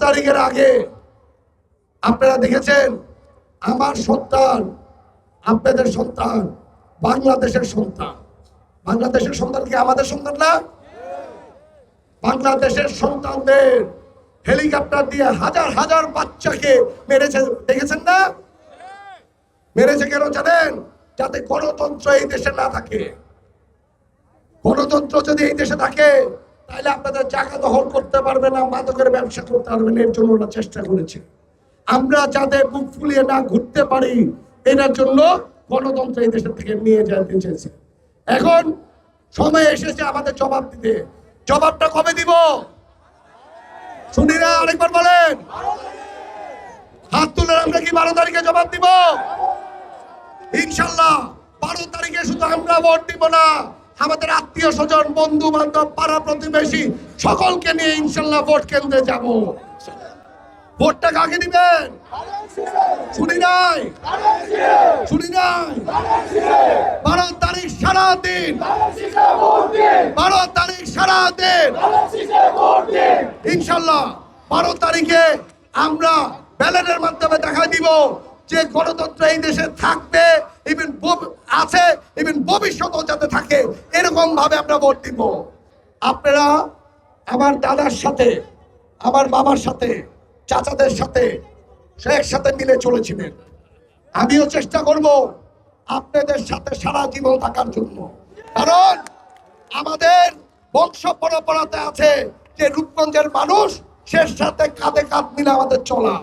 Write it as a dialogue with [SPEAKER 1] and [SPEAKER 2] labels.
[SPEAKER 1] তারিখের আগে আপনারা দেখেছেন আমার সন্তান, আপনাদের সন্তান, বাংলাদেশের সন্তান। বাংলাদেশের সন্তান কি আমাদের সন্তান না? বাংলাদেশের সন্তানদের হেলিকপ্টার দিয়ে হাজার হাজার বাচ্চাকে মেরেছে, দেখেছেন না? মেরেছে কেন জানেন? যাতে গণতন্ত্র এই দেশে না থাকে। গণতন্ত্র যদি এই দেশে থাকে তাহলে আপনাদের জায়গা দখল করতে পারবে না, মাদকের ব্যবসা করতে পারবেন। এর জন্য ওরা চেষ্টা করেছে। আমরা যাতে বুক ফুলিয়ে না ঘুরতে পারি এটার জন্য গণতন্ত্র এই দেশের থেকে নিয়ে যেতে চেয়েছে। এখন সময় এসেছে আমাদের জবাব দিতে। জবাবটা কবে দিব শুনি না? আরেকবার বলেন। হাত তুলে আমরা কি 12 তারিখে জবাব দিব? ইনশাল্লাহ 12 তারিখে শুধু আমরা ভোট দিব না, আমাদের আত্মীয় স্বজন, বন্ধু বান্ধব, পাড়া প্রতিবেশী সকলকে নিয়ে ইনশাল্লাহ ভোট কেন্দ্রে যাব। ভোটটা কাকে দিবেন? শুনি নাই, শুনি নাই। 12 তারিখ সারা দিন, 12 তারিখ সারা দিন ইনশাল্লাহ। 12 তারিখে আমরা ব্যালটের মাধ্যমে দেখা দিব যে গণতন্ত্র এই দেশে থাকবে, ইভেন আছে, ইভেন ভবিষ্যতেও যাতে থাকে, এরকম ভাবে আমরা ভোট দিব। আপনারা আমার দাদার সাথে, আমার বাবার সাথে, চাচাদের সাথে একসাথে মিলে চলেছিলেন। আমিও চেষ্টা করব আপনাদের সাথে সারা জীবন থাকার জন্য। কারণ আমাদের বংশ পরম্পরাতে আছে যে রূপগঞ্জের মানুষ, সে সাথে কাঁধে কাঁধ মিলে আমাদের চলা।